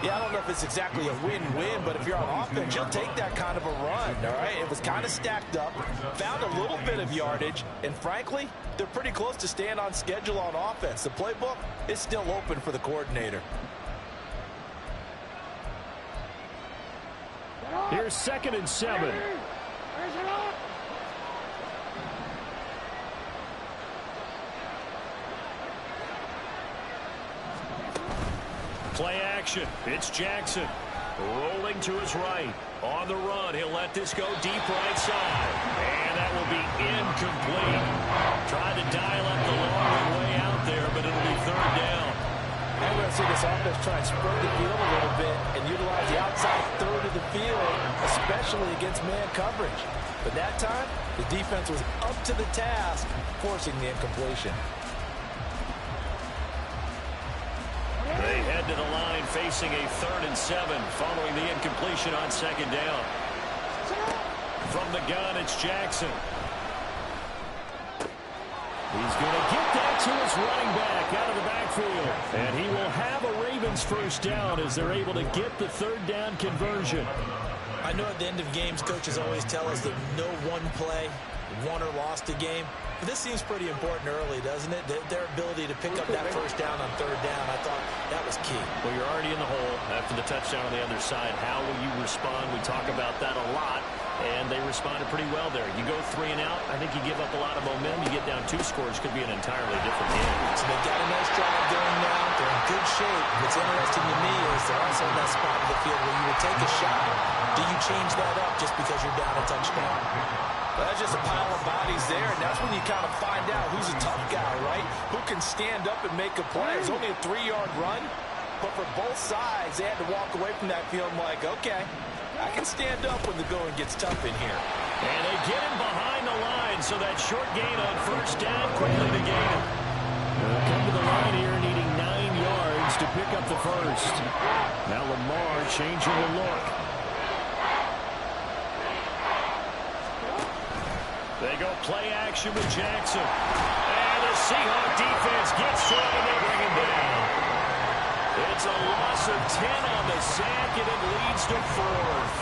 Yeah, I don't know if it's exactly a win-win, but if you're on offense, you'll take that kind of a run, all right? It was kind of stacked up, found a little bit of yardage, and frankly, they're pretty close to staying on schedule on offense. The playbook is still open for the coordinator. Here's 2nd and 7. Play action. It's Jackson. Rolling to his right. On the run. He'll let this go deep right side. And that will be incomplete. Tried to dial up the long way out there, but it'll be 3rd down. I'm going to see this offense try and spread the field a little bit and utilize the outside third of the field, especially against man coverage. But that time, the defense was up to the task, forcing the incompletion. They head to the line facing a 3rd and 7 following the incompletion on 2nd down. From the gun, it's Jackson. He's going to get that to his running back out of the backfield. And he will have a Ravens 1st down as they're able to get the 3rd down conversion. I know at the end of games, coaches always tell us that no one play won or lost a game. But this seems pretty important early, doesn't it? Their ability to pick up that 1st down on 3rd down, I thought that was key. Well, you're already in the hole after the touchdown on the other side. How will you respond? We talk about that a lot, and they responded pretty well there. You go 3 and out, I think you give up a lot of momentum. You get down 2 scores, could be an entirely different game. So they've got a nice drive going now. They're in good shape. What's interesting to me is they're also in that spot of the field where you would take a shot. Do you change that up just because you're down a touchdown? Well, that's just a pile of bodies there, and that's when you kind of find out who's a tough guy, right? Who can stand up and make a play. It's only a 3-yard run, but for both sides, they had to walk away from that field like, okay, I can stand up when the going gets tough in here. And they get him behind the line, so that short gain on 1st down quickly to gain it. They'll come to the line here needing 9 yards to pick up the 1st. Now Lamar changing the look. They go play action with Jackson. And the Seahawks defense gets to him and they bring him down. It's a loss of 10 on the sack and it leads to 4th.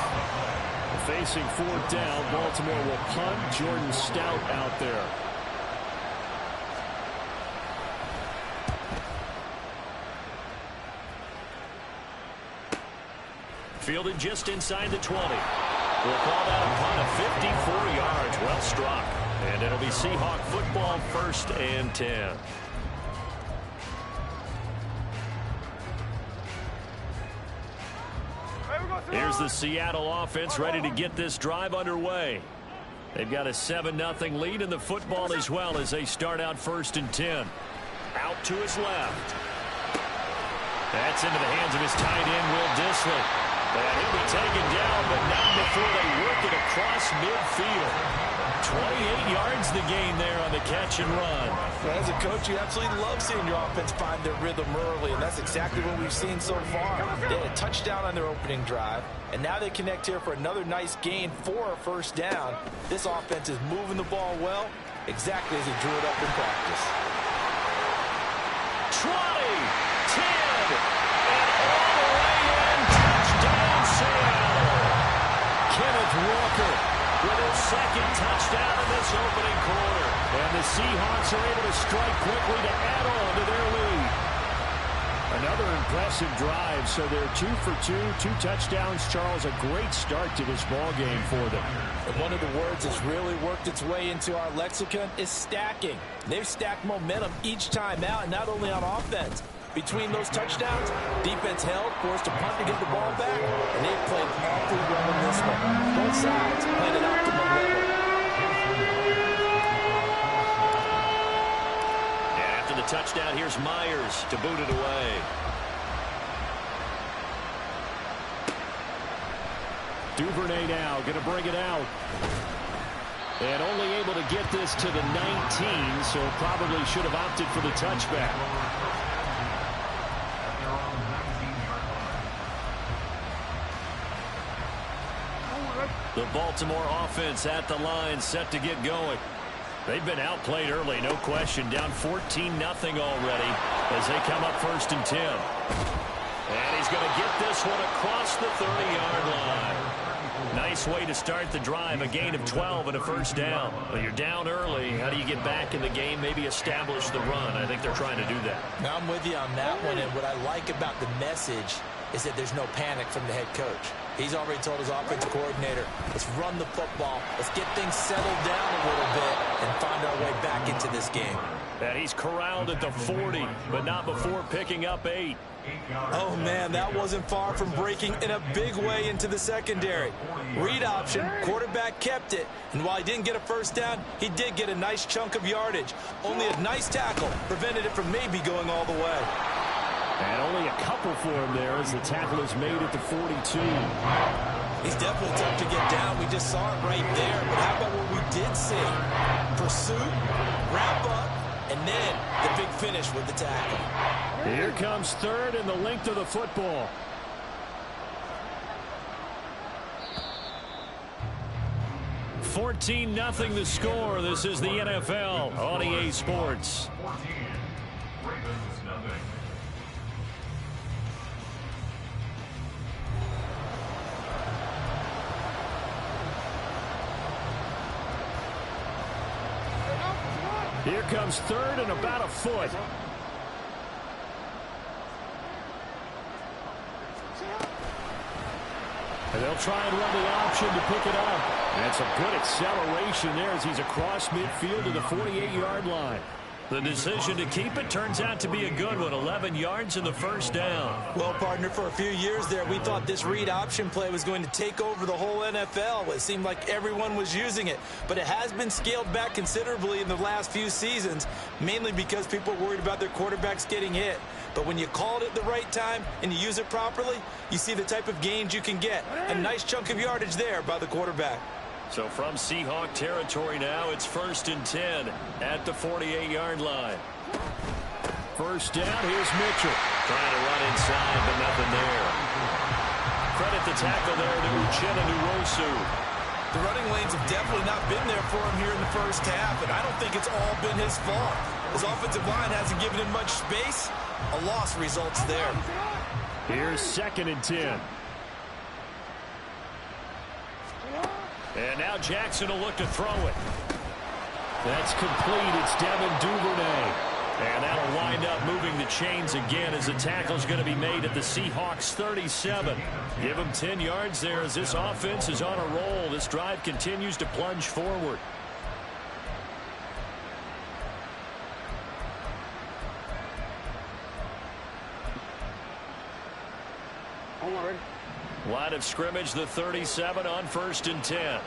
Facing 4th down, Baltimore will punt. Jordan Stout out there. Fielded just inside the 20. We'll call that a punt of 54 yards. Well struck. And it'll be Seahawk football 1st and 10. Here's the Seattle offense ready to get this drive underway. They've got a 7-0 lead in the football as well as they start out 1st and 10. Out to his left. That's into the hands of his tight end, Will Dissly. And he'll be taken down, but not before they work it across midfield. 28 yards the gain there on the catch and run. Well, as a coach, you absolutely love seeing your offense find their rhythm early, and that's exactly what we've seen so far. They had a touchdown on their opening drive, and now they connect here for another nice gain for a 1st down. This offense is moving the ball well, exactly as they drew it up in practice. 20, 10, and all the way in. Touchdown, Seattle. Kenneth Walker with his 2nd touchdown in this opening quarter. And the Seahawks are able to strike quickly to add on to their lead. Another impressive drive, so they're 2 for 2, 2 touchdowns. Charles, a great start to this ball game for them. And one of the words that's really worked its way into our lexicon is stacking. They've stacked momentum each time out, and not only on offense. Between those touchdowns, defense held, forced to punt to get the ball back, and they've played awfully well in this one. Both sides played at optimum level. After the touchdown, here's Myers to boot it away. Duvernay now going to bring it out. And only able to get this to the 19, so probably should have opted for the touchback. The Baltimore offense at the line, set to get going. They've been outplayed early, no question. Down 14-0 already as they come up 1st and 10. And he's going to get this one across the 30-yard line. Nice way to start the drive, a gain of 12 and a first down. Well, you're down early. How do you get back in the game, maybe establish the run? I think they're trying to do that. Now, I'm with you on that one, and what I like about the message is that there's no panic from the head coach. He's already told his offensive coordinator, let's run the football, let's get things settled down a little bit and find our way back into this game. And he's corralled at the 40, but not before picking up 8. Oh, man, that wasn't far from breaking in a big way into the secondary. Read option, quarterback kept it, and while he didn't get a first down, he did get a nice chunk of yardage. Only a nice tackle prevented it from maybe going all the way. And only a couple for him there as the tackle is made at the 42. He's definitely tough to get down. We just saw it right there, but how about what we did see? Pursuit, wrap up, and then the big finish with the tackle. Here comes third and the length of the football. $14-0 the score. This is the NFL on EA Sports. Here comes third and about a foot. And they'll try and run the option to pick it up. That's a good acceleration there as he's across midfield to the 48-yard line. The decision to keep it turns out to be a good one. 11 yards in the first down. Well, partner, for a few years there, we thought this read option play was going to take over the whole NFL. It seemed like everyone was using it. But it has been scaled back considerably in the last few seasons, mainly because people are worried about their quarterbacks getting hit. But when you call it at the right time and you use it properly, you see the type of gains you can get. A nice chunk of yardage there by the quarterback. So from Seahawk territory now, it's 1st and 10 at the 48-yard line. First down, here's Mitchell. Trying to run inside, but nothing there. Credit the tackle there to Uchenna Nwosu. The running lanes have definitely not been there for him here in the first half, and I don't think it's all been his fault. His offensive line hasn't given him much space. A loss results there. Here's 2nd and 10. And now Jackson will look to throw it. That's complete. It's Devin Duvernay. And that'll wind up moving the chains again as the tackle's going to be made at the Seahawks 37. Give him 10 yards there as this offense is on a roll. This drive continues to plunge forward. Line of scrimmage, the 37 on 1st and 10.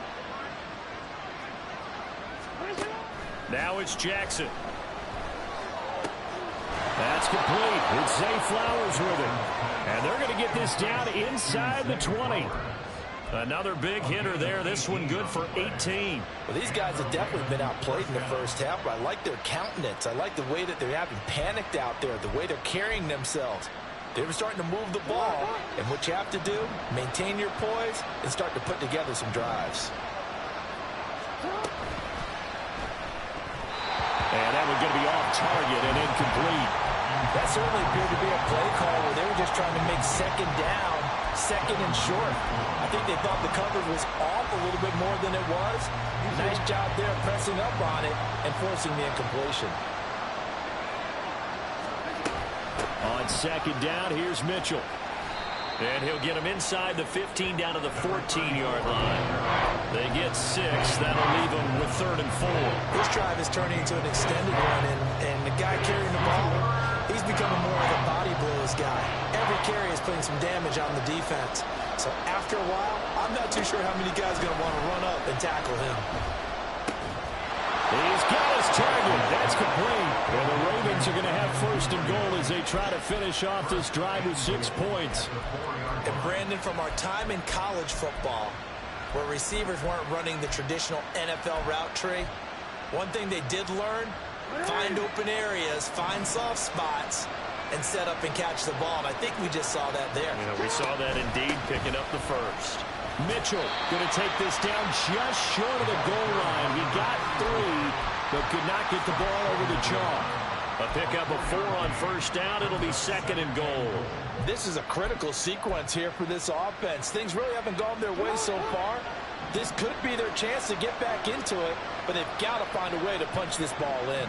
Now it's Jackson. That's complete. It's Zay Flowers with it. And they're going to get this down inside the 20. Another big hitter there. This one good for 18. Well, these guys have definitely been outplayed in the first half, but I like their countenance. I like the way that they're having panicked out there, the way they're carrying themselves. They're starting to move the ball, and what you have to do, maintain your poise and start to put together some drives. And that one's going to be off target and incomplete. That certainly appeared to be a play call where they were just trying to make second down, second and short. I think they thought the coverage was off a little bit more than it was. Nice job there pressing up on it and forcing the incompletion. On 2nd down, here's Mitchell. And he'll get him inside the 15 down to the 14-yard line. They get 6. That'll leave them with 3rd and 4. This drive is turning into an extended one, and the guy carrying the ball, he's becoming more like a body blows guy. Every carry is putting some damage on the defense. So after a while, I'm not too sure how many guys are going to want to run up and tackle him. He's got his target. That's complete. And the Ravens are going to have 1st and goal as they try to finish off this drive with 6 points. And Brandon, from our time in college football, where receivers weren't running the traditional NFL route tree, one thing they did learn, find open areas, find soft spots, and set up and catch the ball. And I think we just saw that there. We saw that indeed, picking up the first. Mitchell going to take this down just short of the goal line. He got 3, but could not get the ball over the chalk. A pickup of 4 on first down. It'll be 2nd and goal. This is a critical sequence here for this offense. Things really haven't gone their way so far. This could be their chance to get back into it, but they've got to find a way to punch this ball in.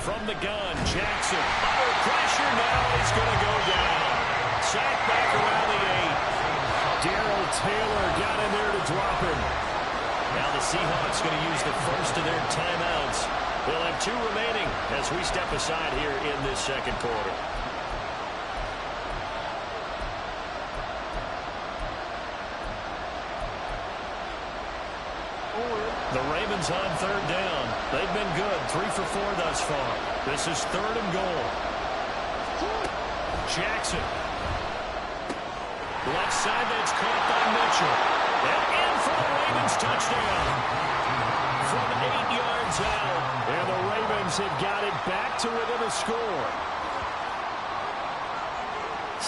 From the gun, Jackson under pressure now. He's going to go down. Sacked back around the 8. Darrell Taylor got in there to drop him. Now the Seahawks going to use the first of their timeouts. They'll have 2 remaining as we step aside here in this second quarter. The Ravens on 3rd down. They've been good. 3 for 4 thus far. This is 3rd and goal. Jackson. Left side, that's caught by Mitchell. And in for the Ravens touchdown. From 8 yards out. And the Ravens have got it back to within a score.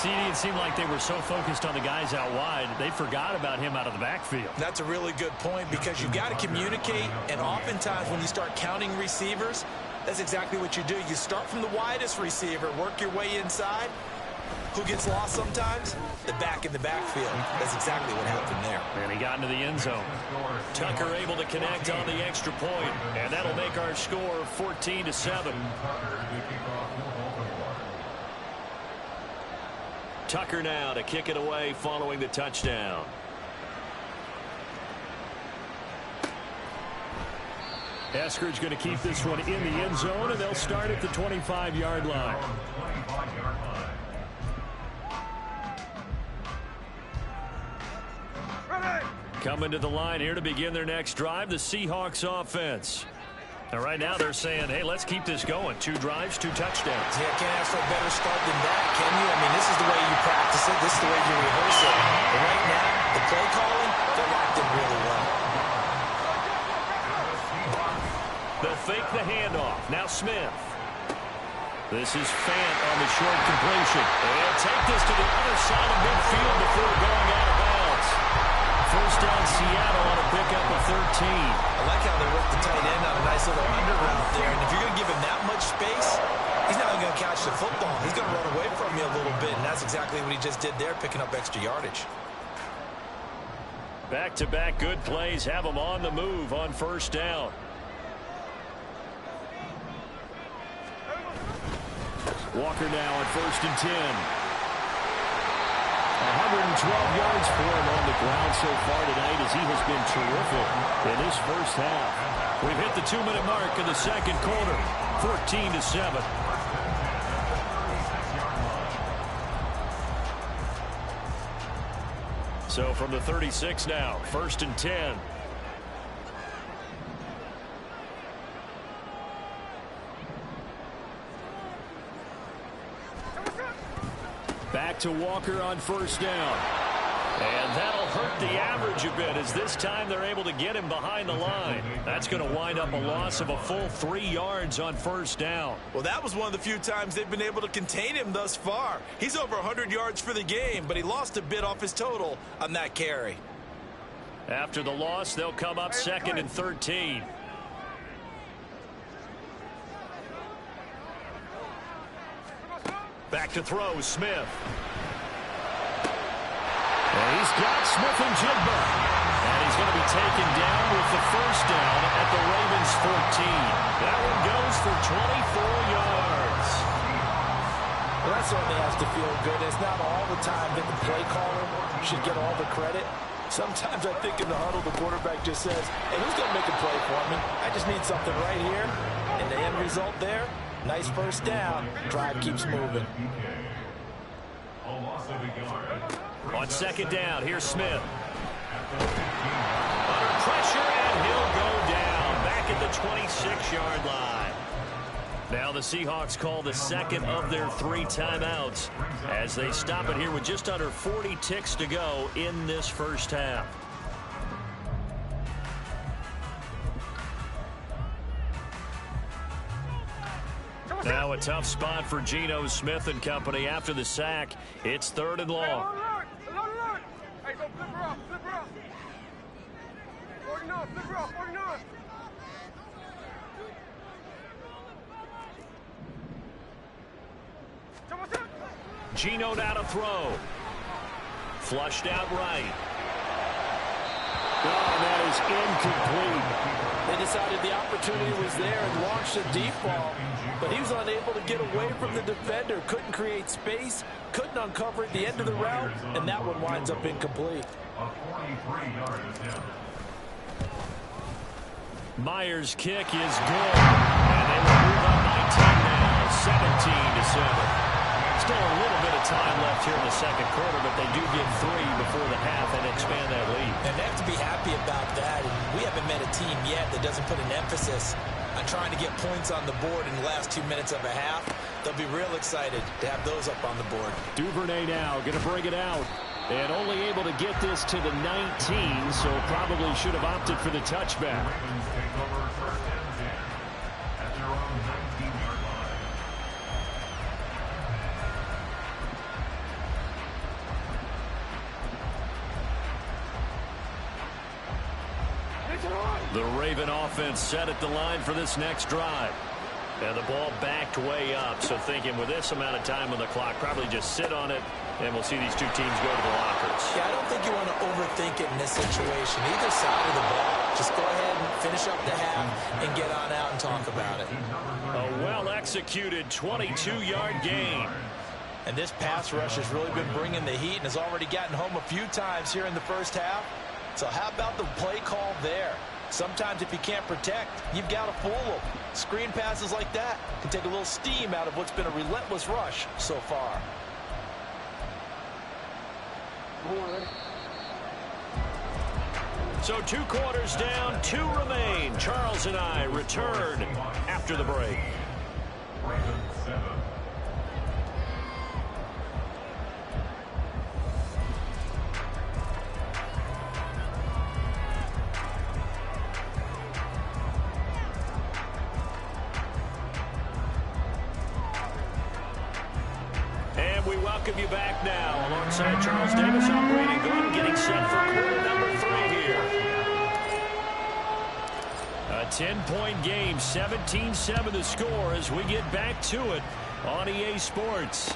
It seemed like they were so focused on the guys out wide, they forgot about him out of the backfield. That's a really good point because you've got to communicate, and oftentimes when you start counting receivers, that's exactly what you do. You start from the widest receiver, work your way inside. Who gets lost sometimes? The back in the backfield. That's exactly what happened there. And he got into the end zone. Tucker able to connect on the extra point, and that'll make our score 14-7. Tucker now to kick it away following the touchdown. Eskridge going to keep this one in the end zone, and they'll start at the 25-yard line. Coming to the line here to begin their next drive, the Seahawks offense. And right now they're saying, hey, let's keep this going. 2 drives, 2 touchdowns. Yeah, can't ask for a better start than that, can you? I mean, this is the way you practice it. This is the way you rehearse it. But right now, the play calling, they're locked in really well. They'll fake the handoff. Now Smith. This is Fant on the short completion. And take this to the other side of midfield before going out of bounds. First down Seattle on a pickup of 13. I like how they worked the tight end on a nice little under route there. And if you're going to give him that much space, he's not even going to catch the football. He's going to run away from you a little bit. And that's exactly what he just did there, picking up extra yardage. Back-to-back good plays have him on the move on first down. Walker now at 1st and 10. 112 yards for him on the ground so far tonight as he has been terrific in this first half. We've hit the 2-minute mark in the second quarter, 14-7. So from the 36 now, 1st and 10. Back to Walker on first down. And that'll hurt the average a bit as this time they're able to get him behind the line. That's going to wind up a loss of a full 3 yards on first down. Well, that was one of the few times they've been able to contain him thus far. He's over 100 yards for the game, but he lost a bit off his total on that carry. After the loss, they'll come up 2nd and 13. Back to throw, Smith. And he's got Smith and Jigba. And he's going to be taken down with the first down at the Ravens 14. That one goes for 24 yards. Well, that certainly has to feel good. It's not all the time that the play caller should get all the credit. Sometimes I think in the huddle, the quarterback just says, hey, who's going to make a play for me? I just need something right here. And the end result there, nice first down. Drive keeps moving. On second down, here's Smith. Under pressure, and he'll go down back at the 26-yard line. Now the Seahawks call the second of their 3 timeouts as they stop it here with just under 40 ticks to go in this first half. Now a tough spot for Geno Smith and company after the sack. It's 3rd and long. Hey, go flip her up, flip her up. 49, flip her up, 49. Geno now to throw. Flushed out right. Oh, that is incomplete. They decided the opportunity was there and launched a deep ball, but he was unable to get away from the defender. Couldn't create space, couldn't uncover at the end of the route, and that one winds up incomplete. Myers' kick is good, and they will move on 19 now, 17-7. Still a little bit of time left here in the second quarter, but they do get 3 before the half and expand that lead. And they have to be happy about that. And we haven't met a team yet that doesn't put an emphasis on trying to get points on the board in the last 2 minutes of a half. They'll be real excited to have those up on the board. Duvernay now going to bring it out. And only able to get this to the 19, so probably should have opted for the touchback. The Raven offense set at the line for this next drive. And the ball backed way up, so thinking with this amount of time on the clock, probably just sit on it, and we'll see these two teams go to the lockers. Yeah, I don't think you want to overthink it in this situation. Either side of the ball. Just go ahead and finish up the half and get on out and talk about it. A well-executed 22-yard gain. And this pass rush has really been bringing the heat and has already gotten home a few times here in the first half. So how about the play call there? Sometimes if you can't protect, you've got to fool them. Screen passes like that can take a little steam out of what's been a relentless rush so far. So 2 quarters down, 2 remain. Charles and I return after the break. We welcome you back now alongside Charles Davis. I'm Brady Gordon getting set for quarter number 3 here. A 10-point game, 17-7 the score as we get back to it on EA Sports.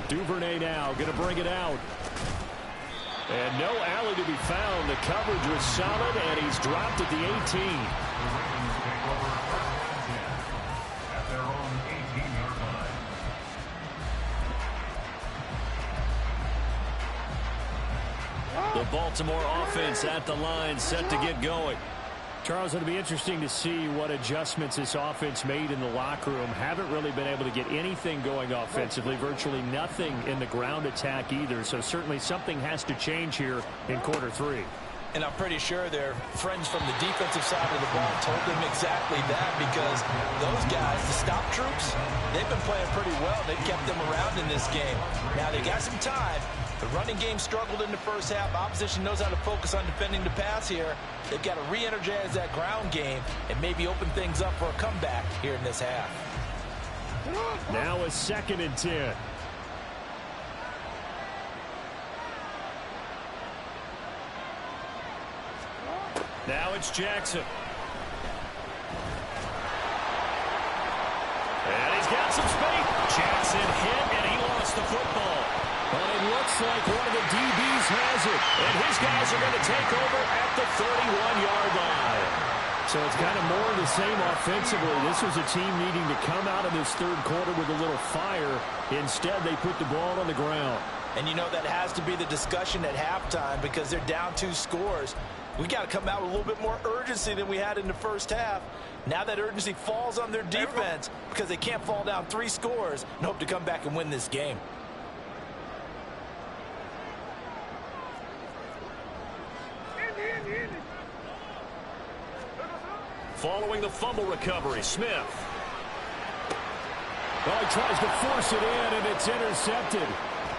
Duvernay now going to bring it out. And no alley to be found. The coverage was solid, and he's dropped at the 18. The Baltimore offense at the line set to get going. Charles, it'll be interesting to see what adjustments this offense made in the locker room. Haven't really been able to get anything going offensively, virtually nothing in the ground attack either. So certainly something has to change here in quarter 3. And I'm pretty sure their friends from the defensive side of the ball told them exactly that, because those guys, the stop troops, they've been playing pretty well. They've kept them around in this game. Now they got some time. The running game struggled in the first half. Opposition knows how to focus on defending the pass here. They've got to re-energize that ground game and maybe open things up for a comeback here in this half. Now a 2nd and 10. Now it's Jackson. And he's got some space. Jackson hit, and he lost the football. But it looks like one of the DBs has it. And his guys are going to take over at the 31-yard line. So it's kind of more of the same offensively. This was a team needing to come out of this 3rd quarter with a little fire. Instead, they put the ball on the ground. And you know that has to be the discussion at halftime, because they're down 2 scores. We got to come out with a little bit more urgency than we had in the first half. Now that urgency falls on their defense because they can't fall down 3 scores and hope to come back and win this game. Following the fumble recovery, Smith. Well, he tries to force it in, and it's intercepted.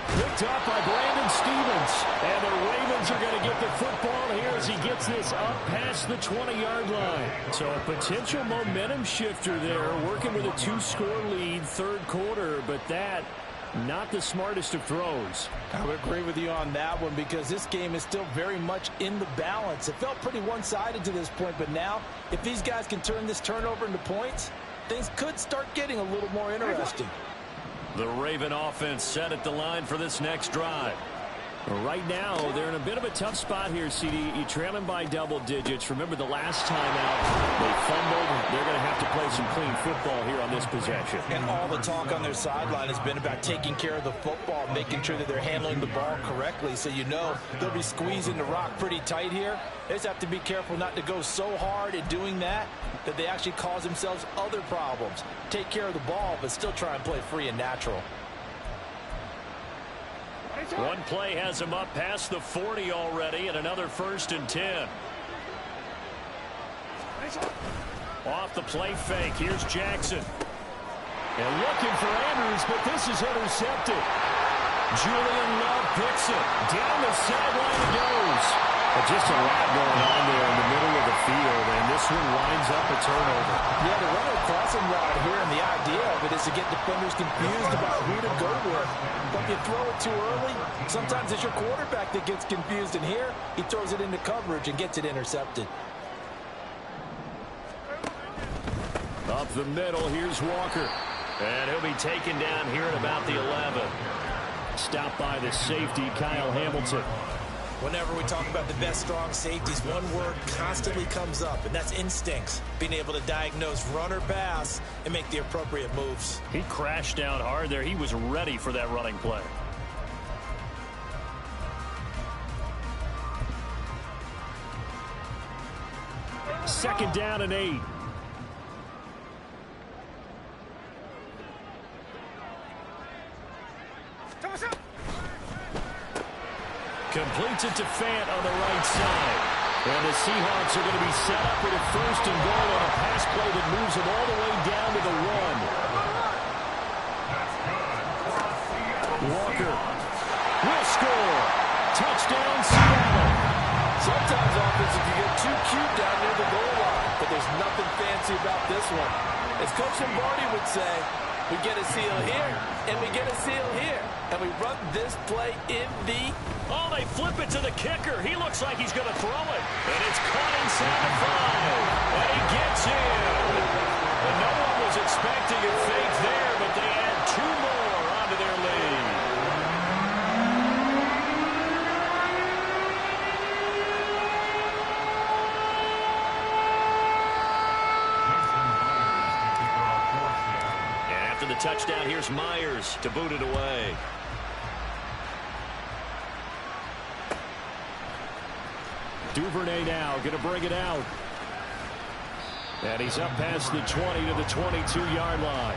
Picked up by Brandon Stevens. And the Ravens are going to get the football here as he gets this up past the 20-yard line. So a potential momentum shifter there, working with a 2-score lead, third quarter, but that not the smartest of throws. I would agree with you on that one because this game is still very much in the balance. It felt pretty one-sided to this point, but now if these guys can turn this turnover into points, things could start getting a little more interesting. The Raven offense set at the line for this next drive. Right now, they're in a bit of a tough spot here, CD. You trail them by double digits. Remember the last time out, they fumbled. They're going to have to play some clean football here on this possession. And all the talk on their sideline has been about taking care of the football, making sure that they're handling the ball correctly. So you know they'll be squeezing the rock pretty tight here. They just have to be careful not to go so hard at doing that they actually cause themselves other problems. Take care of the ball, but still try and play free and natural. One play has him up past the 40 already, and another 1st and 10. Off the play fake, here's Jackson. And looking for Andrews, but this is intercepted. Julian Love picks it. Down the sideline it goes. But just a lot going on there in the middle of the field, and this one winds up a turnover. Yeah, the runner crossing route here, and the idea of it is to get defenders confused about who to go with. But if you throw it too early, sometimes it's your quarterback that gets confused, and here he throws it into coverage and gets it intercepted. Up the middle, here's Walker. And he'll be taken down here at about the 11. Stopped by the safety, Kyle Hamilton. Whenever we talk about the best strong safeties, one word constantly comes up, and that's instincts. Being able to diagnose run or pass and make the appropriate moves. He crashed down hard there. He was ready for that running play. Second down and 8. Completes it to Fant on the right side. And the Seahawks are going to be set up with a 1st and goal on a pass play that moves them all the way down to the 1. Walker will score. Touchdown, Seattle. Sometimes offense, if you get too cute down near the goal line, but there's nothing fancy about this one. As Coach Lombardi would say, we get a seal here, and we get a seal here. And we run this play in the... Oh, they flip it to the kicker. He looks like he's going to throw it. And it's caught inside the 5. And he gets in. And no one was expecting a fake there, but they add 2 more onto their lead. And after the touchdown, here's Myers to boot it away. Duvernay now going to bring it out. And he's up past the 20 to the 22-yard line.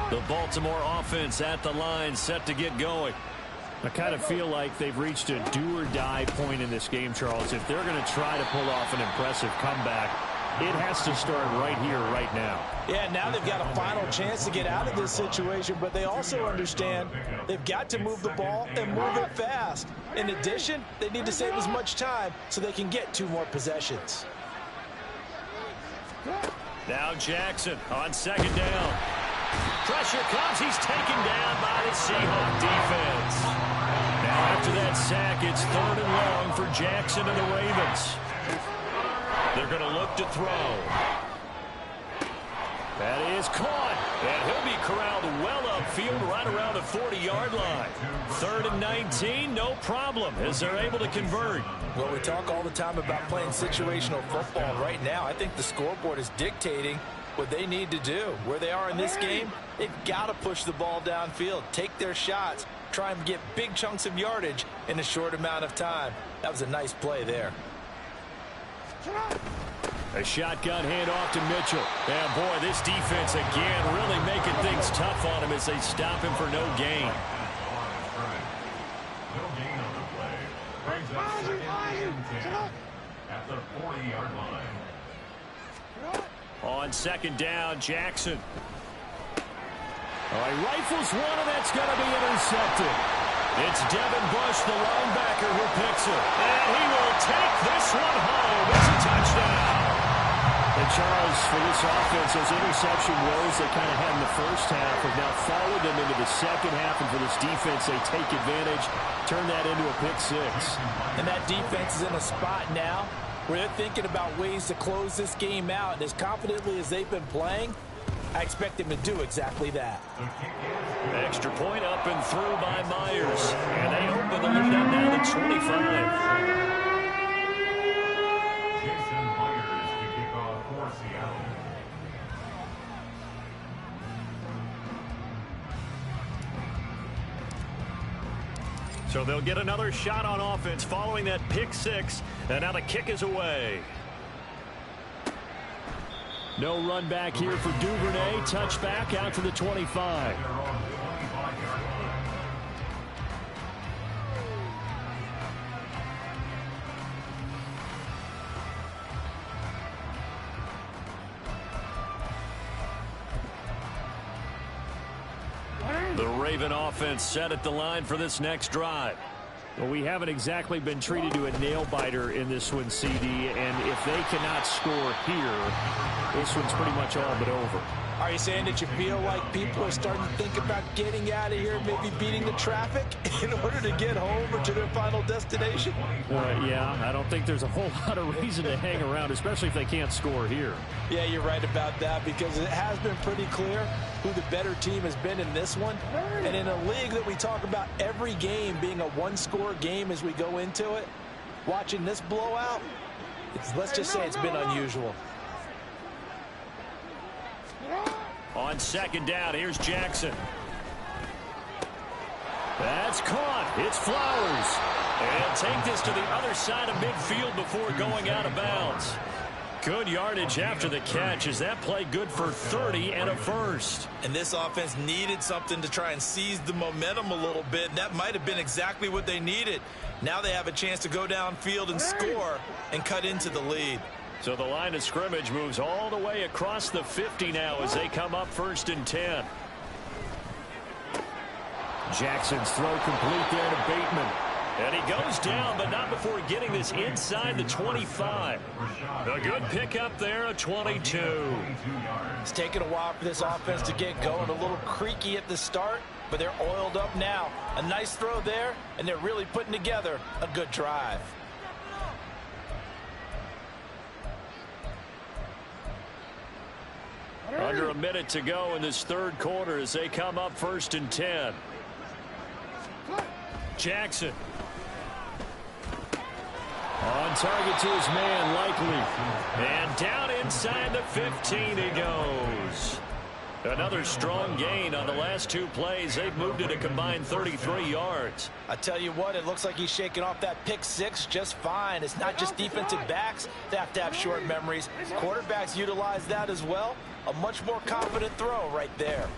The Baltimore offense at the line, set to get going. I kind of feel like they've reached a do-or-die point in this game, Charles. If they're going to try to pull off an impressive comeback, it has to start right here, right now. Yeah, now they've got a final chance to get out of this situation, but they also understand they've got to move the ball and move it fast. In addition, they need to save as much time so they can get 2 more possessions. Now Jackson on 2nd down. Pressure comes. He's taken down by the Seahawks defense. Now after that sack, it's 3rd and long for Jackson and the Ravens. They're going to look to throw. That is caught. And he'll be corralled well upfield right around the 40-yard line. 3rd and 19, no problem, as they're able to convert. Well, we talk all the time about playing situational football. Right now, I think the scoreboard is dictating what they need to do. Where they are in this game, they've got to push the ball downfield, take their shots, try and get big chunks of yardage in a short amount of time. That was a nice play there. A shotgun handoff to Mitchell. And boy, this defense again really making things tough on him as they stop him for no gain. at the 40-yard line. On second down, Jackson. He rifles one, and that's going to be intercepted. It's Devin Bush, the linebacker, who picks it. And he will take this one home. It's a touchdown. And Charles, for this offense, those interception woes they kind of had in the first half have now followed them into the second half. And for this defense, they take advantage, turn that into a pick six. And that defense is in a spot now where they're thinking about ways to close this game out. And as confidently as they've been playing, I expect them to do exactly that. Extra point up and through by Myers. And they open the lead up now to 25. So they'll get another shot on offense following that pick six. And now the kick is away. No run back here for Duvernay. Touchback out to the 25. The Raven offense set at the line for this next drive. Well, we haven't exactly been treated to a nail-biter in this one, CD, and if they cannot score here, this one's pretty much all but over. Are you saying that you feel like people are starting to think about getting out of here, maybe beating the traffic in order to get home or to their final destination? Yeah, I don't think there's a whole lot of reason to hang around, especially if they can't score here. Yeah, you're right about that, because it has been pretty clear who the better team has been in this one. And in a league that we talk about every game being a one-score game as we go into it, watching this blowout, let's just say it's been unusual. On second down, here's Jackson. That's caught. It's Flowers. And take this to the other side of midfield before going out of bounds. Good yardage after the catch. Is that play good for 30 and a first? And this offense needed something to try and seize the momentum a little bit. And that might have been exactly what they needed. Now they have a chance to go downfield and score and cut into the lead. So the line of scrimmage moves all the way across the 50 now as they come up 1st and 10. Jackson's throw complete there to Bateman. And he goes down, but not before getting this inside the 25. A good pickup there, a 22. It's taken a while for this offense to get going. A little creaky at the start, but they're oiled up now. A nice throw there, and they're really putting together a good drive. Under a minute to go in this third quarter as they come up 1st and 10. Jackson. On target to his man, Likely. And down inside the 15 he goes. Another strong gain on the last two plays. They've moved it a combined 33 yards. I tell you what, it looks like he's shaking off that pick six just fine. It's not just defensive backs that have to have short memories. Quarterbacks utilize that as well. A much more confident throw right there.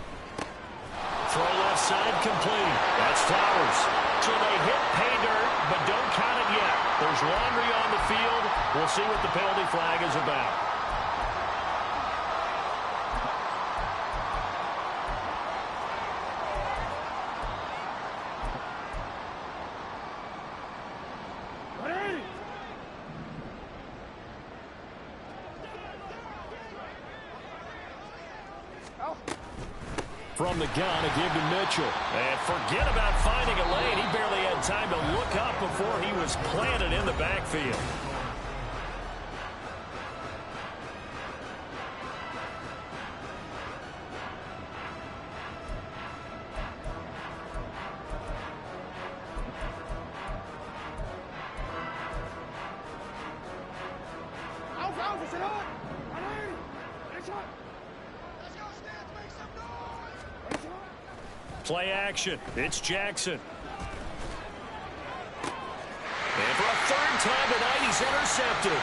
Throw left side complete. That's Flowers. So they hit pay dirt, but don't count it yet. There's laundry on the field. We'll see what the penalty flag is about. From the gun, a give to Mitchell. And forget about finding a lane. He barely had time to look up before he was planted in the backfield. Play action. It's Jackson. And for a third time tonight, he's intercepted.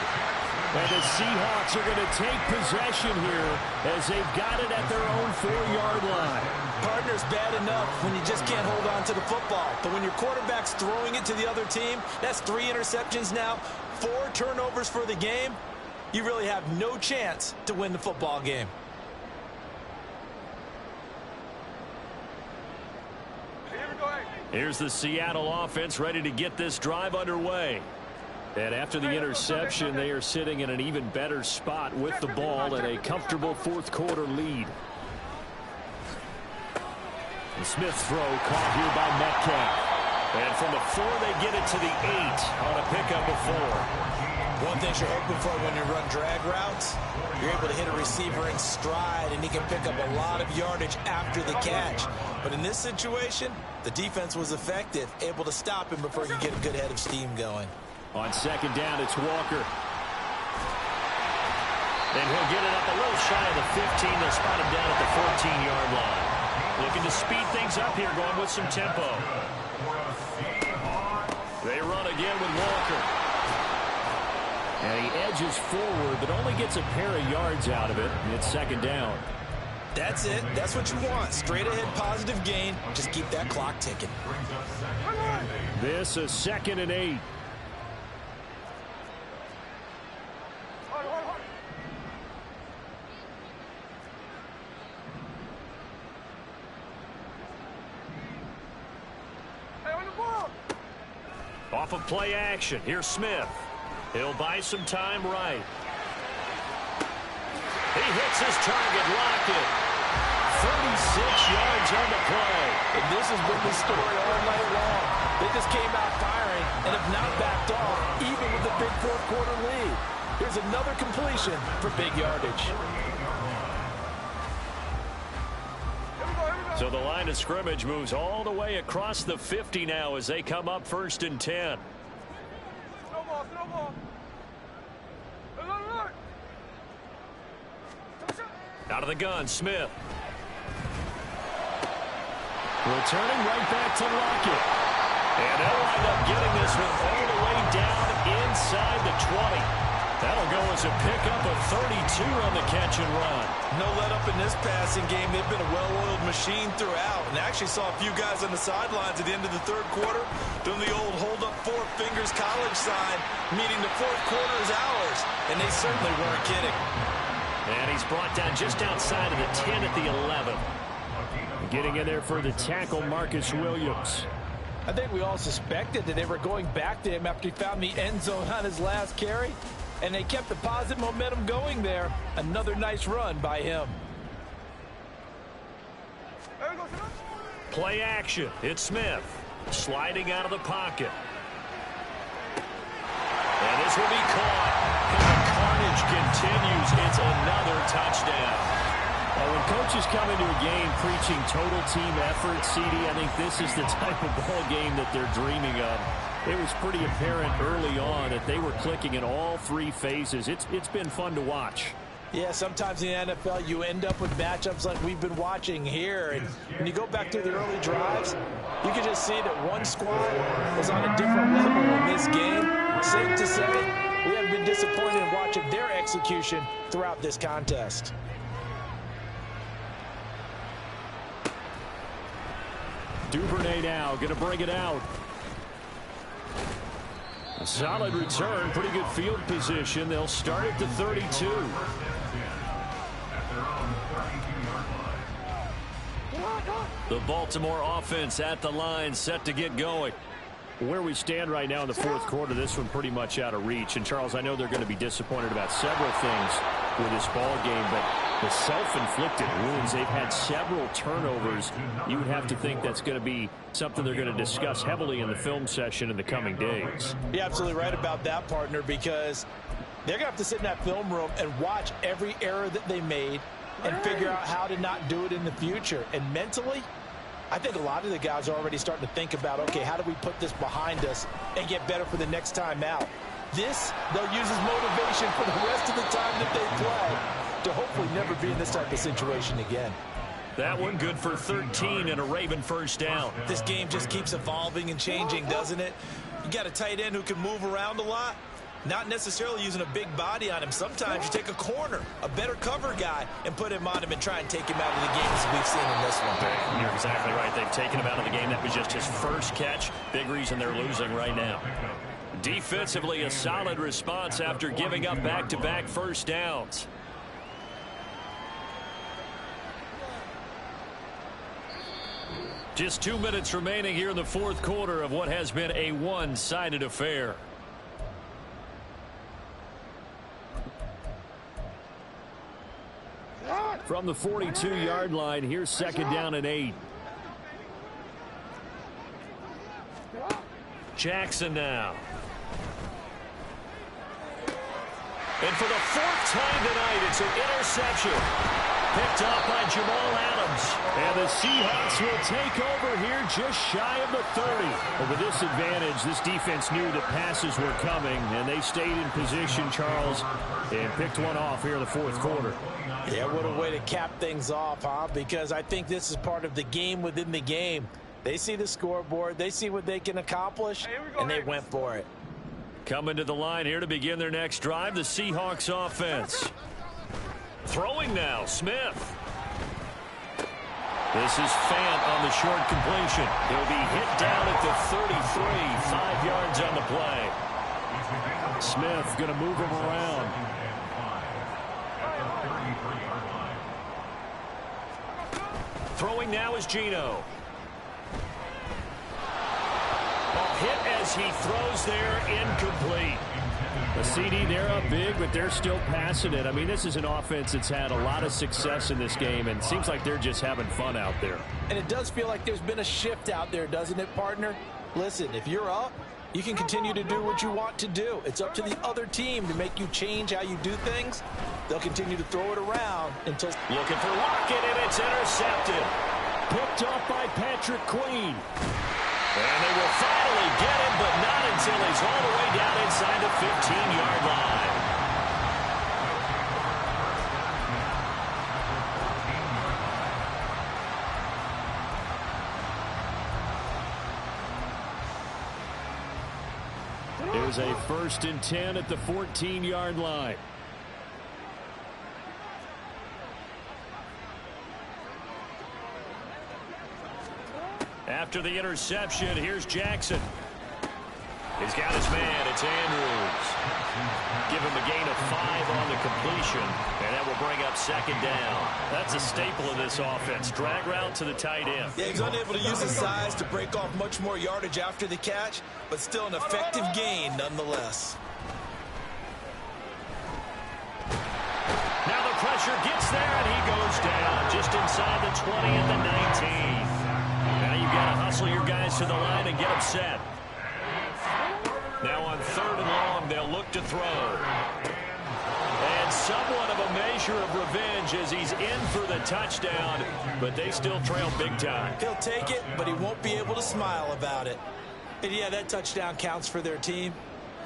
And the Seahawks are going to take possession here as they've got it at their own 4-yard line. Partner's bad enough when you just can't hold on to the football. But when your quarterback's throwing it to the other team, that's 3 interceptions now, 4 turnovers for the game. You really have no chance to win the football game. Here's the Seattle offense ready to get this drive underway. And after the interception, they are sitting in an even better spot with the ball and a comfortable fourth-quarter lead. The Smith throw caught here by Metcalf. And from the 4, they get it to the 8 on a pickup of 4. One thing you're hoping for when you run drag routes, you're able to hit a receiver in stride, and he can pick up a lot of yardage after the catch. But in this situation, the defense was effective, able to stop him before he could get a good head of steam going. On second down, it's Walker. And he'll get it up a little shy of the 15. They'll spot him down at the 14-yard line. Looking to speed things up here, going with some tempo. They run again with Walker. And he edges forward, but only gets a pair of yards out of it. And it's second down. That's it. That's what you want. Straight ahead positive gain. Just keep that clock ticking. This is 2nd and 8. Off of play action. Here's Smith. He'll buy some time right. He hits his target. Lockett. 36 yards on the play. And this has been the story all night long. They just came out firing and have not backed off, even with the big fourth-quarter lead. Here's another completion for big yardage. So the line of scrimmage moves all the way across the 50 now as they come up 1st and 10. Out of the gun, Smith. Returning right back to Lockett. And they'll wind up getting this one all the way down inside the 20. That'll go as a pickup of 32 on the catch and run. No let up in this passing game. They've been a well-oiled machine throughout. And I actually saw a few guys on the sidelines at the end of the third quarter doing the old hold up 4 fingers college sign, meaning the fourth quarter is ours. And they certainly weren't kidding. And he's brought down just outside of the 10 at the 11. Getting in there for the tackle, Marcus Williams. I think we all suspected that they were going back to him after he found the end zone on his last carry. And they kept the positive momentum going there. Another nice run by him. Play action. It's Smith. Sliding out of the pocket. And this will be caught. And the carnage continues. It's another touchdown. When coaches come into a game preaching total team effort, CD, I think this is the type of ball game that they're dreaming of. It was pretty apparent early on that they were clicking in all 3 phases. It's been fun to watch. Yeah, sometimes in the NFL you end up with matchups like we've been watching here. And when you go back to the early drives, you can just see that one squad was on a different level in this game. Safe to say, we haven't been disappointed in watching their execution throughout this contest. Duvernay now going to bring it out. A solid return, pretty good field position. They'll start at the 32. The Baltimore offense at the line, set to get going. Where we stand right now in the fourth quarter, this one pretty much out of reach. And, Charles, I know they're going to be disappointed about several things with this ball game, but the self-inflicted wounds, they've had several turnovers. You would have to think that's going to be something they're going to discuss heavily in the film session in the coming days. You're absolutely right about that, partner, because they're going to have to sit in that film room and watch every error that they made and figure out how to not do it in the future. And mentally, I think a lot of the guys are already starting to think about, okay, how do we put this behind us and get better for the next time out? This, they'll use as motivation for the rest of the time that they play to hopefully never be in this type of situation again. That one good for 13 and a Raven first down. This game just keeps evolving and changing, doesn't it? You got a tight end who can move around a lot. Not necessarily using a big body on him. Sometimes you take a corner, a better cover guy, and put him on him and try and take him out of the game as we've seen in this one. You're exactly right. They've taken him out of the game. That was just his first catch. Big reason they're losing right now. Defensively, a solid response after giving up back-to-back first downs. Just 2 minutes remaining here in the fourth quarter of what has been a one-sided affair. From the 42-yard line, here's second down and 8. Jackson now. And for the fourth time tonight, it's an interception. Picked up by Jamal Adams. And the Seahawks will take over here just shy of the 30. But with this advantage, this defense knew that passes were coming, and they stayed in position, Charles, and picked one off here in the fourth quarter. Yeah, what a way to cap things off, huh? Because I think this is part of the game within the game. They see the scoreboard, they see what they can accomplish, and they went for it. Coming to the line here to begin their next drive, the Seahawks offense. Throwing now, Smith. This is Fant on the short completion. He'll be hit down at the 33, 5 yards on the play. Smith going to move him around. Throwing now is Geno. Ball hit as he throws there, incomplete. The CD, they're up big, but they're still passing it. I mean, this is an offense that's had a lot of success in this game, and it seems like they're just having fun out there. And it does feel like there's been a shift out there, doesn't it, partner? Listen, if you're up, you can continue to do what you want to do. It's up to the other team to make you change how you do things. They'll continue to throw it around until... Looking for Lockett, and it's intercepted. Picked off by Patrick Queen. And they will finally get him, but not until he's all the way down inside the 15-yard line. There's a 1st and 10 at the 14-yard line. After the interception, here's Jackson. He's got his man. It's Andrews. Give him a gain of 5 on the completion, and that will bring up second down. That's a staple of this offense. Drag route to the tight end. Yeah, he's unable to use his size to break off much more yardage after the catch, but still an effective gain nonetheless. Now the pressure gets there, and he goes down just inside the 20 and the 19. Now you've got to hustle your guys to the line and get them set. Now on 3rd and long, they'll look to throw. And somewhat of a measure of revenge as he's in for the touchdown, but they still trail big time. He'll take it, but he won't be able to smile about it. And yeah, that touchdown counts for their team,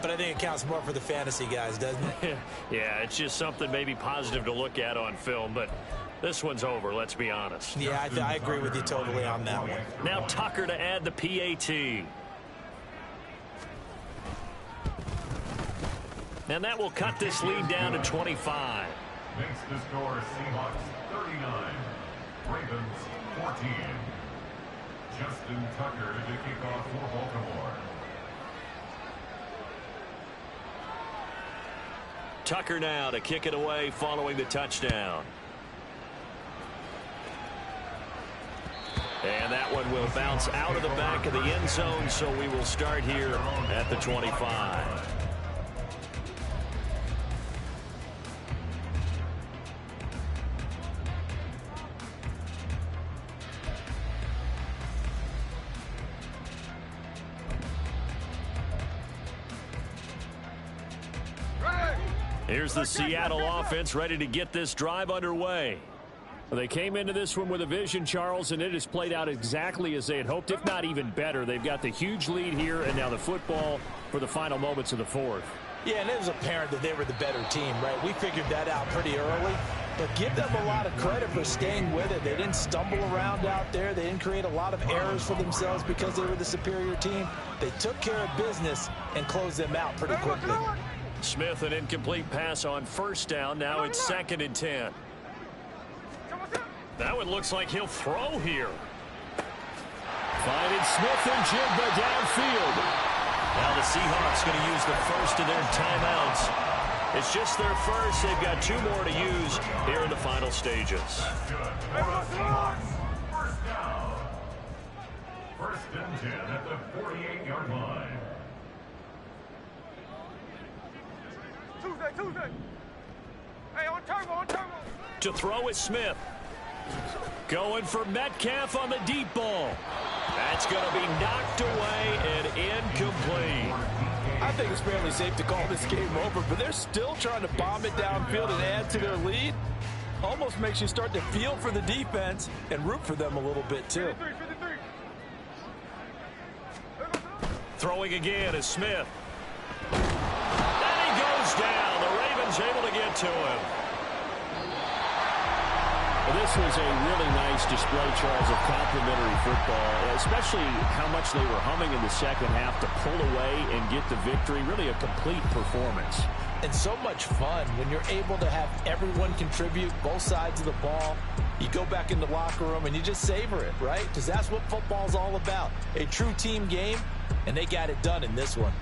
but I think it counts more for the fantasy guys, doesn't it? Yeah, it's just something maybe positive to look at on film, but this one's over, let's be honest. Yeah, I agree with you totally on that one. Now Tucker to add the PAT. And that will cut this lead down to 25. Makes the score Seahawks 39, Ravens 14. Justin Tucker to kick off for Baltimore. Tucker now to kick it away following the touchdown. And that one will bounce out of the back of the end zone, so we will start here at the 25. Here's the Seattle offense ready to get this drive underway. Well, they came into this one with a vision, Charles, and it has played out exactly as they had hoped, if not even better. They've got the huge lead here, and now the football for the final moments of the fourth. Yeah, and it was apparent that they were the better team, right? We figured that out pretty early. But give them a lot of credit for staying with it. They didn't stumble around out there. They didn't create a lot of errors for themselves because they were the superior team. They took care of business and closed them out pretty quickly. Smith, an incomplete pass on first down. Now it's 2nd and 10. That one looks like he'll throw here. Finding Smith and Jigba downfield. Now the Seahawks going to use the first of their timeouts. It's just their first. They've got 2 more to use here in the final stages. First down. 1st and 10 at the 48-yard line. Tuesday. Hey, on turbo. To throw is Smith. Going for Metcalf on the deep ball. That's going to be knocked away and incomplete. I think it's fairly safe to call this game over, but they're still trying to bomb it downfield and add to their lead. Almost makes you start to feel for the defense and root for them a little bit, too. 53. Throwing again is Smith. And he goes down. The Ravens able to get to him. Well, this was a really nice display, Charles, of complimentary football, especially how much they were humming in the second half to pull away and get the victory. Really a complete performance. And so much fun when you're able to have everyone contribute, both sides of the ball. You go back in the locker room and you just savor it, right? Because that's what football's all about. A true team game, and they got it done in this one.